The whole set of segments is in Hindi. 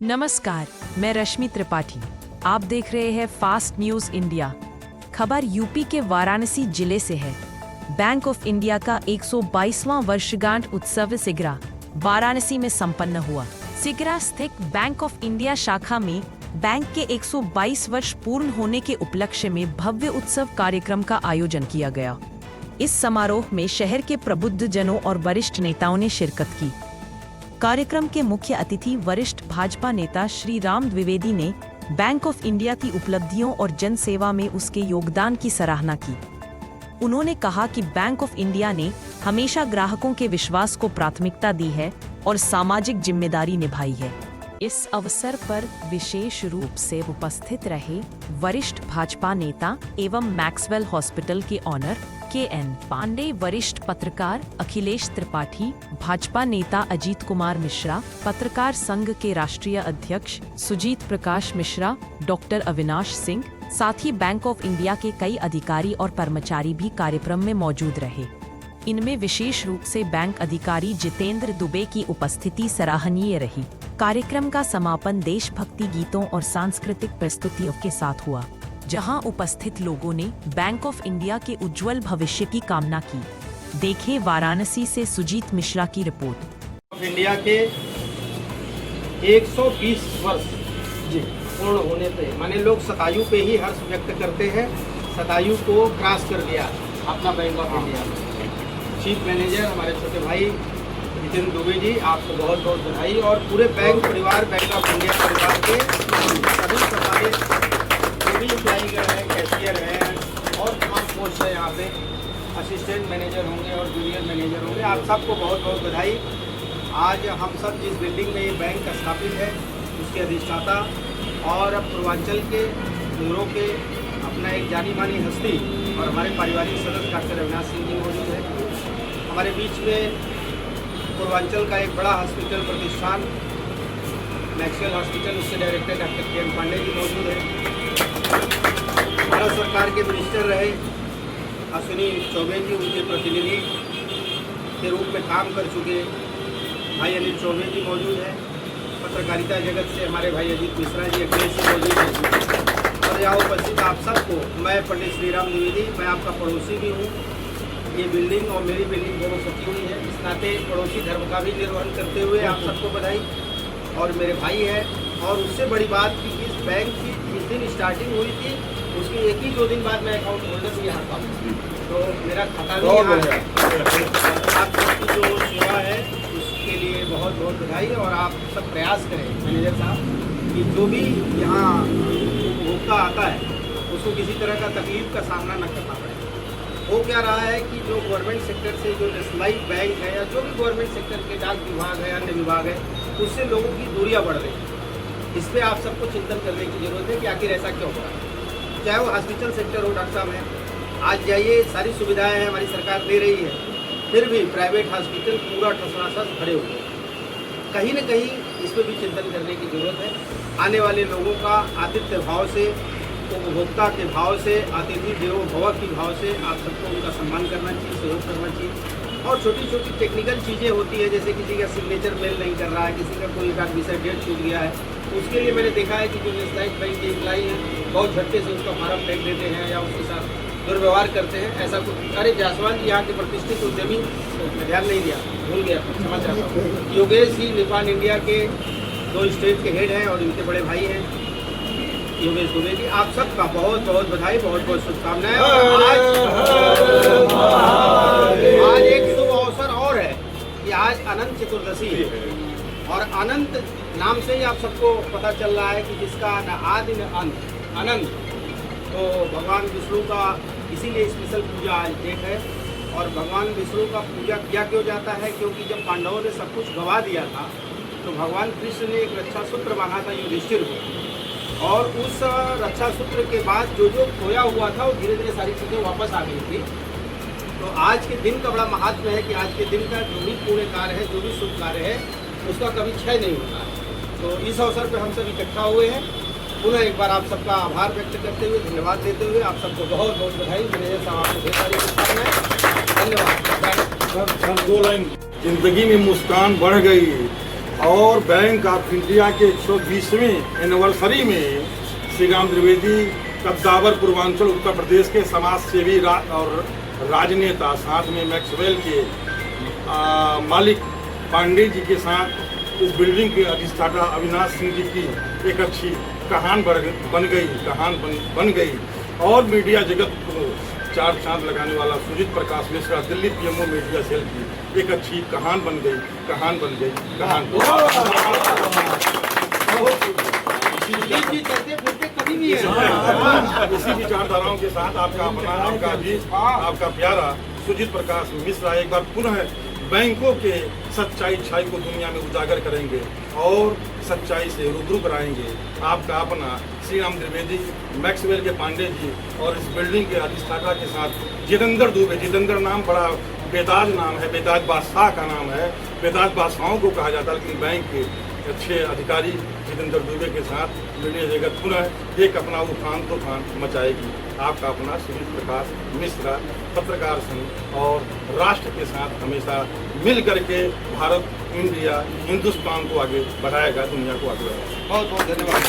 नमस्कार, मैं रश्मि त्रिपाठी। आप देख रहे हैं फास्ट न्यूज इंडिया। खबर यूपी के वाराणसी जिले से है। बैंक ऑफ इंडिया का 122वां वर्षगांठ उत्सव सिगरा वाराणसी में संपन्न हुआ। सिगरा स्थित बैंक ऑफ इंडिया शाखा में बैंक के 122 वर्ष पूर्ण होने के उपलक्ष्य में भव्य उत्सव कार्यक्रम का आयोजन किया गया। इस समारोह में शहर के प्रबुद्ध जनों और वरिष्ठ नेताओं ने शिरकत की। कार्यक्रम के मुख्य अतिथि वरिष्ठ भाजपा नेता श्री राम द्विवेदी ने बैंक ऑफ इंडिया की उपलब्धियों और जन सेवा में उसके योगदान की सराहना की। उन्होंने कहा कि बैंक ऑफ इंडिया ने हमेशा ग्राहकों के विश्वास को प्राथमिकता दी है और सामाजिक जिम्मेदारी निभाई है। इस अवसर पर विशेष रूप से उपस्थित रहे वरिष्ठ भाजपा नेता एवं मैक्सवेल हॉस्पिटल के ऑनर KN पांडे, वरिष्ठ पत्रकार अखिलेश त्रिपाठी, भाजपा नेता अजीत कुमार मिश्रा, पत्रकार संघ के राष्ट्रीय अध्यक्ष सुजीत प्रकाश मिश्रा, डॉक्टर अविनाश सिंह, साथ ही बैंक ऑफ इंडिया के कई अधिकारी और कर्मचारी भी कार्यक्रम में मौजूद रहे। इनमें विशेष रूप से बैंक अधिकारी जितेंद्र दुबे की उपस्थिति सराहनीय रही। कार्यक्रम का समापन देशभक्ति गीतों और सांस्कृतिक प्रस्तुतियों के साथ हुआ, जहां उपस्थित लोगों ने बैंक ऑफ इंडिया के उज्जवल भविष्य की कामना की। देखें वाराणसी से सुजीत मिश्रा की रिपोर्ट। ऑफ इंडिया के 120 वर्ष पूर्ण होने पे माने लोग शतायु पे ही हर्ष व्यक्त करते हैं। शतायु को क्रॉस कर दिया अपना bank of India. Chief manager हमारे छोटे भाई जितेंद्र दुबे जी, आपको बहुत बहुत बधाई और पूरे बैंक परिवार, बैंक ऑफ इंडिया परिवार के सभी सफाई जो भी इम्प्लाई हैं, कैशियर हैं और तमाम पोस्ट है यहाँ पे, असिस्टेंट मैनेजर होंगे और जूनियर मैनेजर होंगे, आप सबको बहुत बहुत बधाई। आज हम सब जिस बिल्डिंग में ये बैंक स्थापित है उसके अधिष्ठाता और पूर्वांचल के दूरों के अपना एक जानी मानी हस्ती और हमारे पारिवारिक सदस्य डॉक्टर अविनाश सिंह जी मौजूद है। हमारे बीच में पूर्वांचल का एक बड़ा हॉस्पिटल प्रतिष्ठान मैक्सवेल हॉस्पिटल, उसके director doctor KN Pandey ji मौजूद है। भारत सरकार के मिनिस्टर रहे अश्विनी चौबे जी, उनके प्रतिनिधि के रूप में काम कर चुके भाई अनिल चौबे जी मौजूद हैं। पत्रकारिता जगत से हमारे भाई अजीत मिश्रा जी, अखिलेश जी मौजूद हैं। और यहाँ उपस्थित आप सबको मैं पंडित श्री राम द्विवेदी, मैं आपका पड़ोसी भी हूँ। ये बिल्डिंग और मेरी बिल्डिंग दोनों सटी हुई है, इस नाते पड़ोसी धर्म का भी निर्वहन करते हुए आप सबको बधाई। और मेरे भाई है, और उससे बड़ी बात कि इस बैंक की जिस दिन स्टार्टिंग हुई थी उसके 1 ही 2 दिन बाद मैं अकाउंट होल्डर भी यहाँ था, तो मेरा खाता भी यहाँ है। आप सबकी जो सेवा है उसके लिए बहुत बहुत बधाई। और आप सब प्रयास करें मैनेजर साहब कि जो भी यहाँ उपभोक्ता आता है उसको किसी तरह का तकलीफ का सामना न करना पड़े। हो क्या रहा है कि जो गवर्नमेंट सेक्टर से जो नेशनलाइज बैंक है या जो भी गवर्नमेंट सेक्टर के डाक विभाग है, अन्य विभाग है, उससे लोगों की दूरियां बढ़ रही हैं। इस पर आप सबको चिंतन करने की जरूरत है कि आखिर ऐसा क्यों हो रहा है। चाहे वो हॉस्पिटल सेक्टर हो, डॉक्टर साहब हैं, आज जाइए सारी सुविधाएं हैं हमारी सरकार दे रही है, फिर भी प्राइवेट हॉस्पिटल पूरा ठसरासस भरे हुए हैं। कहीं न कहीं इस पर भी चिंतन करने की जरूरत है। आने वाले लोगों का आतिथ्य भाव से, उपभोक्ता के भाव से, अतिथि देवो भव के भाव से आप सबको उनका सम्मान करना चाहिए, सहयोग करना चाहिए। और छोटी छोटी टेक्निकल चीज़ें होती है, जैसे किसी का सिग्नेचर मेल नहीं कर रहा है, किसी का कोई एक विषय डेट छूट गया है, उसके लिए मैंने देखा है कि जो नेशनलाइज बैंक के एम्प्लाई हैं बहुत झटके से उसका फॉर्म फेंक देते हैं या उसके साथ दुर्व्यवहार करते हैं। ऐसा कुछ अरे जायसवाल जी यहाँ के प्रतिष्ठित उद्यमी, ध्यान नहीं दिया, भूल गया, क्षमा चाहता हूँ। योगेश जी निपान इंडिया के 2 स्टेट के हेड हैं और इनके बड़े भाई हैं योगेश दुबे जी। आप सबका बहुत बहुत बधाई, बहुत बहुत शुभकामनाएं। आज एक शुभ अवसर और है कि आज अनंत चतुर्दशी है और अनंत नाम से ही आप सबको पता चल रहा है कि जिसका न आदि न अंत, अनंत, तो भगवान विष्णु का इसीलिए स्पेशल पूजा आज डेट है। और भगवान विष्णु का पूजा किया क्यों जाता है? क्योंकि जब पांडवों ने सब कुछ गवा दिया था तो भगवान कृष्ण ने एक रक्षा सूत्र बांधा था युधिष्ठिर को, और उस रक्षा सूत्र के बाद जो जो खोया हुआ था वो धीरे धीरे सारी चीज़ें वापस आ गई थी। तो आज के दिन का बड़ा महात्म्य है कि आज के दिन का जो भी पुण्य कार्य है, जो भी शुभ कार्य है, उसका कभी क्षय नहीं होता है। तो इस अवसर पर हम सब इकट्ठा हुए हैं। पुनः एक बार आप सबका आभार व्यक्त करते हुए, धन्यवाद देते हुए आप सबको बहुत बहुत बधाई। मैनेजर साहब आपको ढेर सारी शुभकामनाएं, धन्यवाद। सर 2 लाइन, जिंदगी में मुस्कान बढ़ गई, और बैंक ऑफ इंडिया के 120वें एनिवर्सरी में श्री राम द्विवेदी कद्दावर पूर्वांचल उत्तर प्रदेश के समाज सेवी और राजनेता, साथ में मैक्सवेल के मालिक पांडे जी के साथ इस बिल्डिंग के अधिष्ठाता अविनाश सिंह जी की एक अच्छी कहान बन गई और मीडिया जगत को चार चांद लगाने वाला Sujit Prakash Mishra Delhi PMO media cell की एक अच्छी कहान बन गई। इसी विचारधाराओं के साथ आपका प्यारा सुजीत प्रकाश मिश्रा एक बार पुनः बैंकों के सच्चाई को दुनिया में उजागर करेंगे और सच्चाई से रूबरू कराएंगे। आपका अपना श्री राम द्विवेदी, मैक्सवेल के पांडे जी और इस बिल्डिंग के अधिष्ठाता के साथ जितेंद्र दुबे। जितेंद्र नाम बड़ा बेताज नाम है, बेताज बादशाह का नाम है, बेताज बादशाहों को कहा जाता है, लेकिन बैंक के अच्छे अधिकारी जितेंद्र दुबे के साथ मीडिया जगत पुनः एक अपना तूफान मचाएगी। आपका अपना सुजीत प्रकाश मिश्रा पत्रकार संघ और राष्ट्र के साथ हमेशा मिल करके भारत, इंडिया, हिंदुस्तान को आगे बढ़ाएगा, दुनिया को आगे बढ़ाएगा। बहुत बहुत धन्यवाद।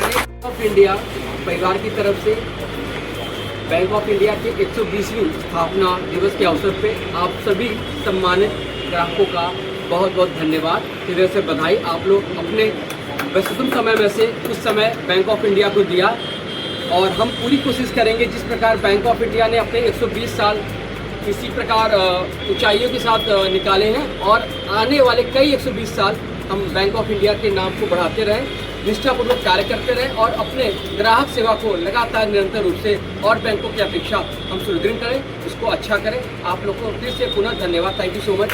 बैंक ऑफ इंडिया परिवार की तरफ से बैंक ऑफ इंडिया के 120वीं स्थापना दिवस के अवसर पे आप सभी सम्मानित ग्राहकों का बहुत बहुत धन्यवाद, हृदय से बधाई। आप लोग अपने व्यस्ततम समय में से कुछ समय बैंक ऑफ इंडिया को दिया और हम पूरी कोशिश करेंगे जिस प्रकार बैंक ऑफ इंडिया ने अपने 120 साल इसी प्रकार ऊंचाइयों के साथ निकाले हैं और आने वाले कई 120 साल हम बैंक ऑफ इंडिया के नाम को बढ़ाते रहें, निष्ठापूर्वक कार्य करते रहें और अपने ग्राहक सेवा को लगातार निरंतर रूप से और बैंकों की अपेक्षा हम सुदृढ़ करें, उसको अच्छा करें। आप लोगों को फिर से पुनः धन्यवाद। Thank you so much.